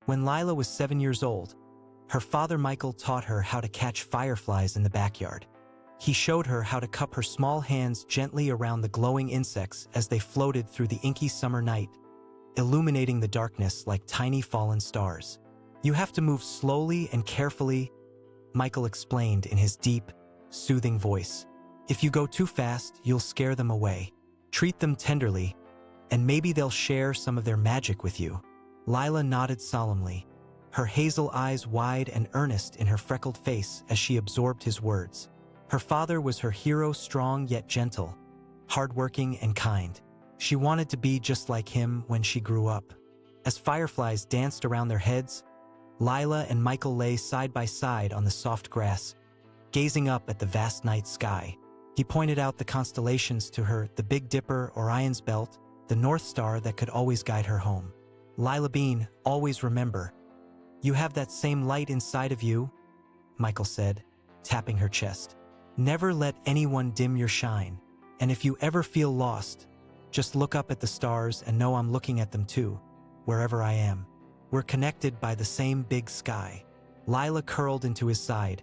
When Lila was 7 years old, her father Michael taught her how to catch fireflies in the backyard. He showed her how to cup her small hands gently around the glowing insects as they floated through the inky summer night, illuminating the darkness like tiny fallen stars. "You have to move slowly and carefully," Michael explained in his deep, soothing voice. "If you go too fast, you'll scare them away. Treat them tenderly, and maybe they'll share some of their magic with you." Lila nodded solemnly, her hazel eyes wide and earnest in her freckled face as she absorbed his words. Her father was her hero, strong yet gentle, hardworking and kind. She wanted to be just like him when she grew up. As fireflies danced around their heads, Lila and Michael lay side by side on the soft grass, gazing up at the vast night sky. He pointed out the constellations to her, the Big Dipper, Orion's Belt, the North Star that could always guide her home. "Lila Bean, always remember, you have that same light inside of you," Michael said, tapping her chest. "Never let anyone dim your shine, and if you ever feel lost, just look up at the stars and know I'm looking at them too, wherever I am. We're connected by the same big sky." Lila curled into his side,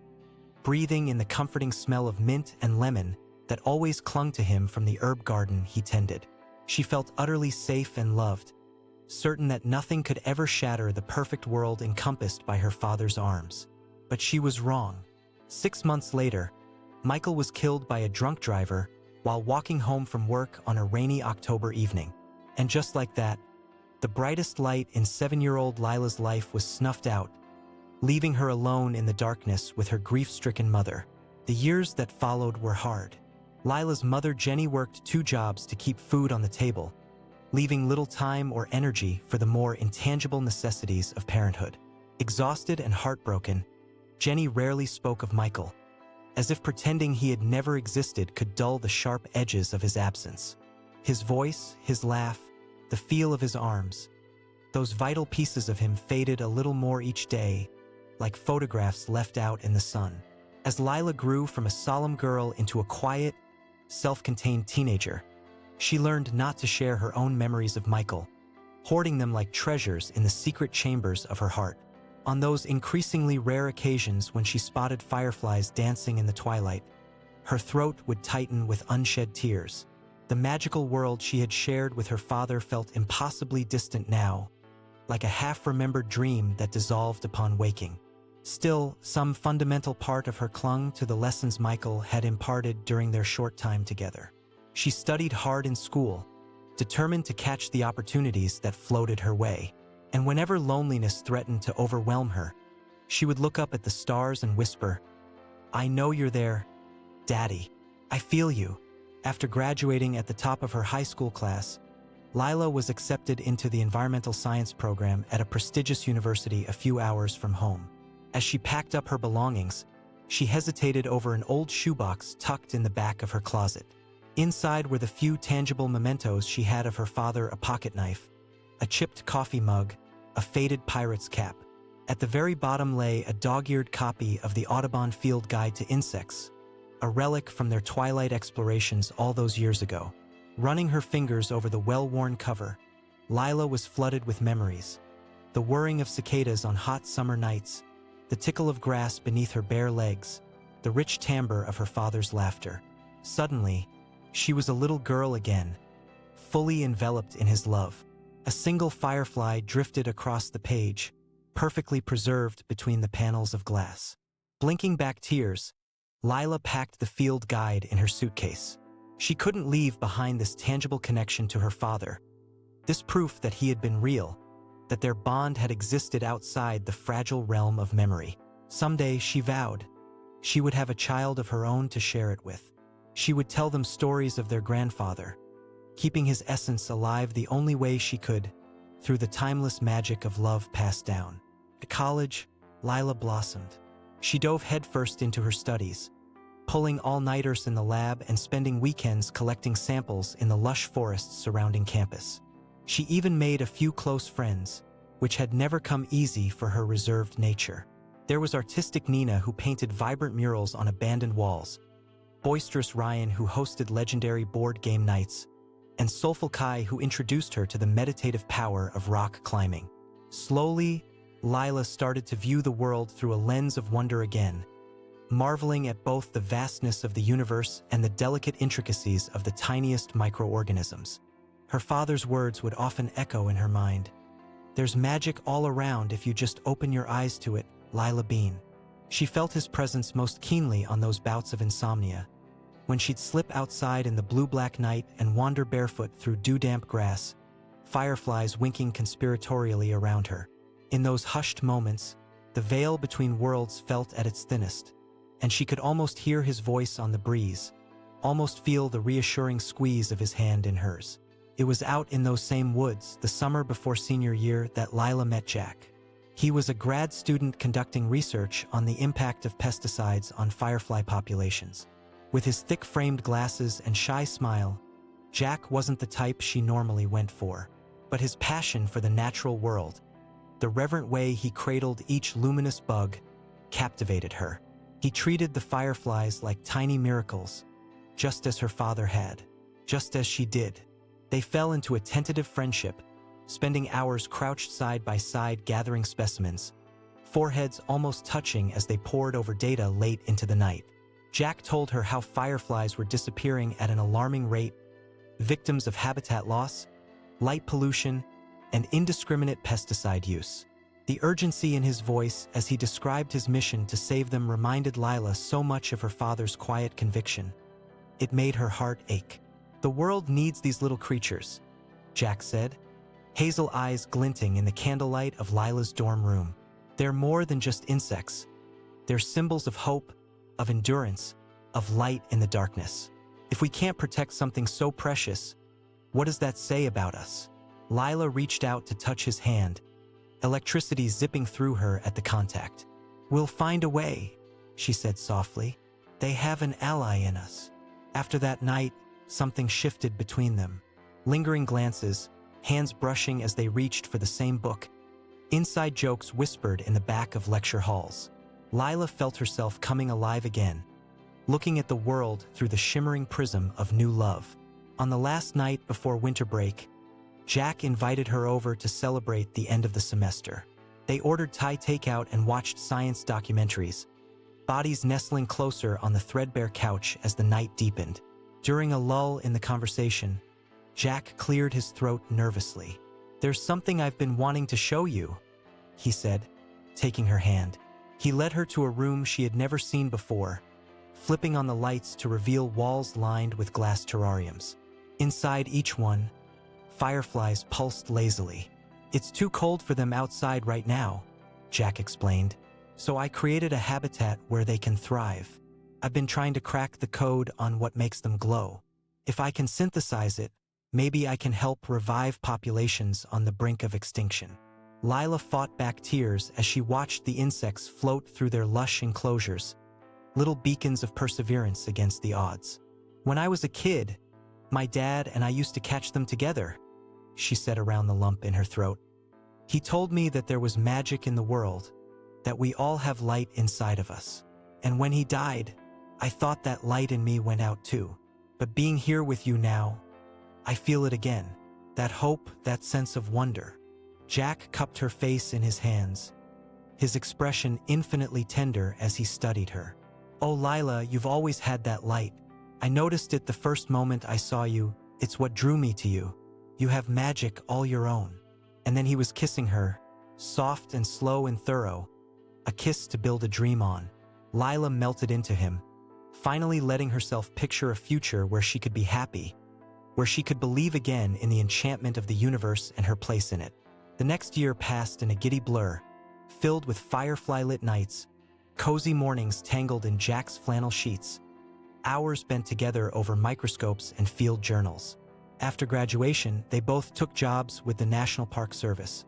breathing in the comforting smell of mint and lemon that always clung to him from the herb garden he tended. She felt utterly safe and loved, certain that nothing could ever shatter the perfect world encompassed by her father's arms. But she was wrong. 6 months later, Michael was killed by a drunk driver while walking home from work on a rainy October evening. And just like that, the brightest light in 7-year-old Lila's life was snuffed out, leaving her alone in the darkness with her grief-stricken mother. The years that followed were hard. Lila's mother Jenny worked 2 jobs to keep food on the table, leaving little time or energy for the more intangible necessities of parenthood. Exhausted and heartbroken, Jenny rarely spoke of Michael, as if pretending he had never existed could dull the sharp edges of his absence. His voice, his laugh, the feel of his arms, those vital pieces of him faded a little more each day, like photographs left out in the sun. As Lila grew from a solemn girl into a quiet, self-contained teenager, she learned not to share her own memories of Michael, hoarding them like treasures in the secret chambers of her heart. On those increasingly rare occasions when she spotted fireflies dancing in the twilight, her throat would tighten with unshed tears. The magical world she had shared with her father felt impossibly distant now, like a half-remembered dream that dissolved upon waking. Still, some fundamental part of her clung to the lessons Michael had imparted during their short time together. She studied hard in school, determined to catch the opportunities that floated her way. And whenever loneliness threatened to overwhelm her, she would look up at the stars and whisper, "I know you're there, Daddy. I feel you." After graduating at the top of her high school class, Lila was accepted into the environmental science program at a prestigious university a few hours from home. As she packed up her belongings, she hesitated over an old shoebox tucked in the back of her closet. Inside were the few tangible mementos she had of her father: a pocket knife, a chipped coffee mug, a faded pirate's cap. At the very bottom lay a dog-eared copy of the Audubon Field Guide to Insects, a relic from their twilight explorations all those years ago. Running her fingers over the well-worn cover, Lila was flooded with memories. The whirring of cicadas on hot summer nights, the tickle of grass beneath her bare legs, the rich timbre of her father's laughter. Suddenly, she was a little girl again, fully enveloped in his love. A single firefly drifted across the page, perfectly preserved between the panels of glass. Blinking back tears, Lila packed the field guide in her suitcase. She couldn't leave behind this tangible connection to her father, this proof that he had been real, that their bond had existed outside the fragile realm of memory. Someday, she vowed, she would have a child of her own to share it with. She would tell them stories of their grandfather, keeping his essence alive the only way she could, through the timeless magic of love passed down. At college, Lila blossomed. She dove headfirst into her studies, pulling all-nighters in the lab and spending weekends collecting samples in the lush forests surrounding campus. She even made a few close friends, which had never come easy for her reserved nature. There was artistic Nina, who painted vibrant murals on abandoned walls, boisterous Ryan, who hosted legendary board game nights, and soulful Kai, who introduced her to the meditative power of rock climbing. Slowly, Lila started to view the world through a lens of wonder again, marveling at both the vastness of the universe and the delicate intricacies of the tiniest microorganisms. Her father's words would often echo in her mind. "There's magic all around if you just open your eyes to it, Lila Bean." She felt his presence most keenly on those bouts of insomnia, when she'd slip outside in the blue-black night and wander barefoot through dew-damp grass, fireflies winking conspiratorially around her. In those hushed moments, the veil between worlds felt at its thinnest, and she could almost hear his voice on the breeze, almost feel the reassuring squeeze of his hand in hers. It was out in those same woods, the summer before senior year, that Lila met Jack. He was a grad student conducting research on the impact of pesticides on firefly populations. With his thick-framed glasses and shy smile, Jack wasn't the type she normally went for, but his passion for the natural world, the reverent way he cradled each luminous bug, captivated her. He treated the fireflies like tiny miracles, just as her father had, just as she did. They fell into a tentative friendship, spending hours crouched side by side gathering specimens, foreheads almost touching as they pored over data late into the night. Jack told her how fireflies were disappearing at an alarming rate, victims of habitat loss, light pollution, and indiscriminate pesticide use. The urgency in his voice as he described his mission to save them reminded Lila so much of her father's quiet conviction. It made her heart ache. "The world needs these little creatures," Jack said, hazel eyes glinting in the candlelight of Lila's dorm room. "They're more than just insects. They're symbols of hope, of endurance, of light in the darkness. If we can't protect something so precious, what does that say about us?" Lila reached out to touch his hand, electricity zipping through her at the contact. "We'll find a way," she said softly. "They have an ally in us." After that night, something shifted between them. Lingering glances, hands brushing as they reached for the same book, inside jokes whispered in the back of lecture halls. Lila felt herself coming alive again, looking at the world through the shimmering prism of new love. On the last night before winter break, Jack invited her over to celebrate the end of the semester. They ordered Thai takeout and watched science documentaries, bodies nestling closer on the threadbare couch as the night deepened. During a lull in the conversation, Jack cleared his throat nervously. "There's something I've been wanting to show you," he said, taking her hand. He led her to a room she had never seen before, flipping on the lights to reveal walls lined with glass terrariums. Inside each one, fireflies pulsed lazily. "It's too cold for them outside right now," Jack explained, "so I created a habitat where they can thrive. I've been trying to crack the code on what makes them glow. If I can synthesize it, maybe I can help revive populations on the brink of extinction." Lila fought back tears as she watched the insects float through their lush enclosures, little beacons of perseverance against the odds. "When I was a kid, my dad and I used to catch them together," she said around the lump in her throat. "He told me that there was magic in the world, that we all have light inside of us. And when he died, I thought that light in me went out too. But being here with you now, I feel it again. That hope, that sense of wonder." Jack cupped her face in his hands, his expression infinitely tender as he studied her. "Oh, Lila, you've always had that light. I noticed it the first moment I saw you. It's what drew me to you. You have magic all your own." And then he was kissing her, soft and slow and thorough, a kiss to build a dream on. Lila melted into him, finally letting herself picture a future where she could be happy, where she could believe again in the enchantment of the universe and her place in it. The next year passed in a giddy blur, filled with firefly-lit nights, cozy mornings tangled in Jack's flannel sheets, hours spent together over microscopes and field journals. After graduation, they both took jobs with the National Park Service,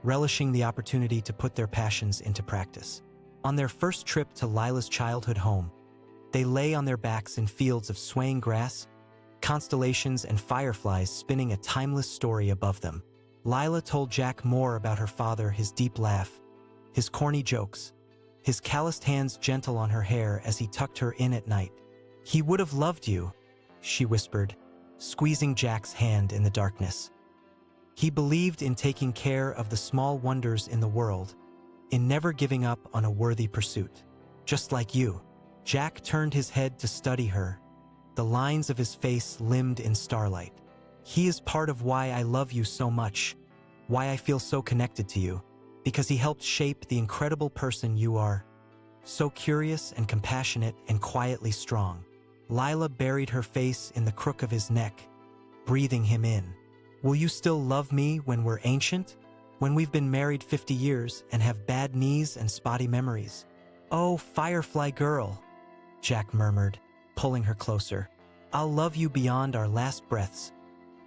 relishing the opportunity to put their passions into practice. On their first trip to Lila's childhood home, they lay on their backs in fields of swaying grass, constellations and fireflies spinning a timeless story above them. Lila told Jack more about her father, his deep laugh, his corny jokes, his calloused hands gentle on her hair as he tucked her in at night. "He would have loved you," she whispered, squeezing Jack's hand in the darkness. "He believed in taking care of the small wonders in the world, in never giving up on a worthy pursuit. Just like you. Jack turned his head to study her, the lines of his face limned in starlight. He is part of why I love you so much, why I feel so connected to you, because he helped shape the incredible person you are. So curious and compassionate and quietly strong. Lila buried her face in the crook of his neck, breathing him in. Will you still love me when we're ancient? When we've been married 50 years and have bad knees and spotty memories? Oh, Firefly girl, Jack murmured, pulling her closer. I'll love you beyond our last breaths,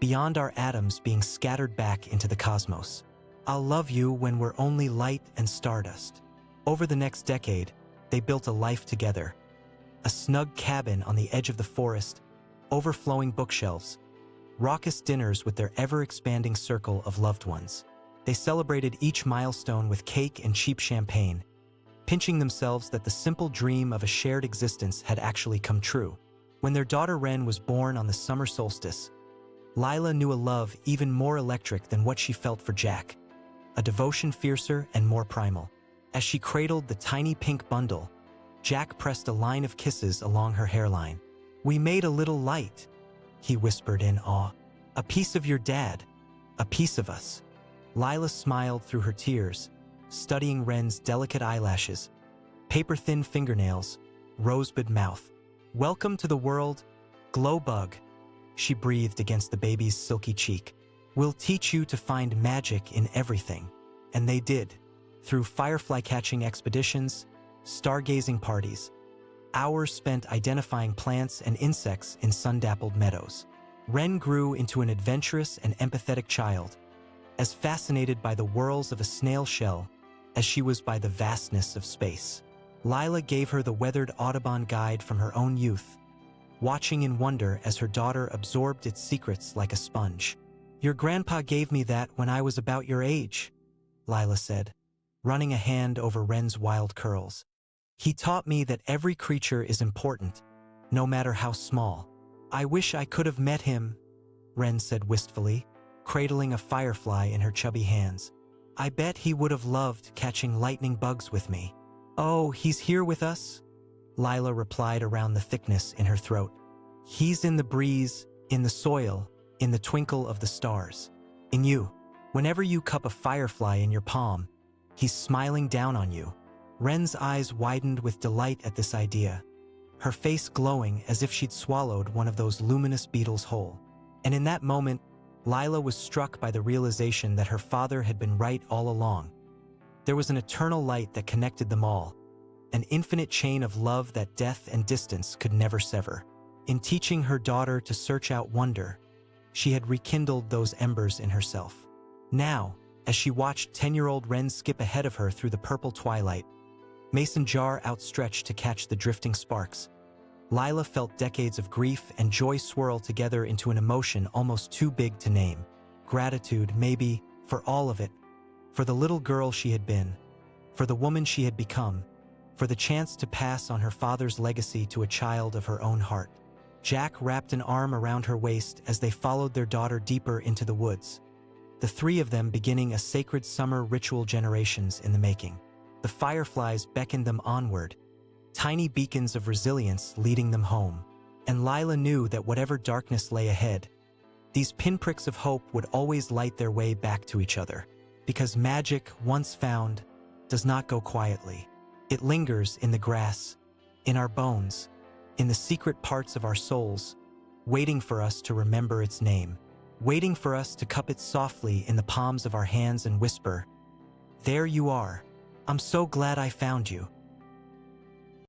beyond our atoms being scattered back into the cosmos. I'll love you when we're only light and stardust. Over the next decade, they built a life together. A snug cabin on the edge of the forest, overflowing bookshelves, raucous dinners with their ever-expanding circle of loved ones. They celebrated each milestone with cake and cheap champagne, pinching themselves that the simple dream of a shared existence had actually come true. When their daughter Wren was born on the summer solstice, Lila knew a love even more electric than what she felt for Jack, a devotion fiercer and more primal. As she cradled the tiny pink bundle, Jack pressed a line of kisses along her hairline. We made a little light, he whispered in awe. A piece of your dad, a piece of us. Lila smiled through her tears, studying Wren's delicate eyelashes, paper-thin fingernails, rosebud mouth. Welcome to the world, Glowbug, she breathed against the baby's silky cheek. We'll teach you to find magic in everything. And they did, through firefly-catching expeditions, stargazing parties, hours spent identifying plants and insects in sun-dappled meadows. Wren grew into an adventurous and empathetic child, as fascinated by the whirls of a snail shell as she was by the vastness of space. Lila gave her the weathered Audubon guide from her own youth, watching in wonder as her daughter absorbed its secrets like a sponge. Your grandpa gave me that when I was about your age, Lila said, running a hand over Wren's wild curls. He taught me that every creature is important, no matter how small. I wish I could have met him, Wren said wistfully, cradling a firefly in her chubby hands. I bet he would have loved catching lightning bugs with me. Oh, he's here with us? Lila replied around the thickness in her throat. He's in the breeze, in the soil, in the twinkle of the stars. In you. Whenever you cup a firefly in your palm, he's smiling down on you. Wren's eyes widened with delight at this idea, her face glowing as if she'd swallowed one of those luminous beetles whole. And in that moment, Lila was struck by the realization that her father had been right all along. There was an eternal light that connected them all, an infinite chain of love that death and distance could never sever. In teaching her daughter to search out wonder, she had rekindled those embers in herself. Now, as she watched 10-year-old Wren skip ahead of her through the purple twilight, mason jar outstretched to catch the drifting sparks, Lila felt decades of grief and joy swirl together into an emotion almost too big to name. Gratitude, maybe, for all of it. For the little girl she had been, for the woman she had become, for the chance to pass on her father's legacy to a child of her own heart. Jack wrapped an arm around her waist as they followed their daughter deeper into the woods, the three of them beginning a sacred summer ritual generations in the making. The fireflies beckoned them onward, tiny beacons of resilience leading them home. And Lila knew that whatever darkness lay ahead, these pinpricks of hope would always light their way back to each other. Because magic, once found, does not go quietly. It lingers in the grass, in our bones, in the secret parts of our souls, waiting for us to remember its name, waiting for us to cup it softly in the palms of our hands and whisper, "There you are. I'm so glad I found you."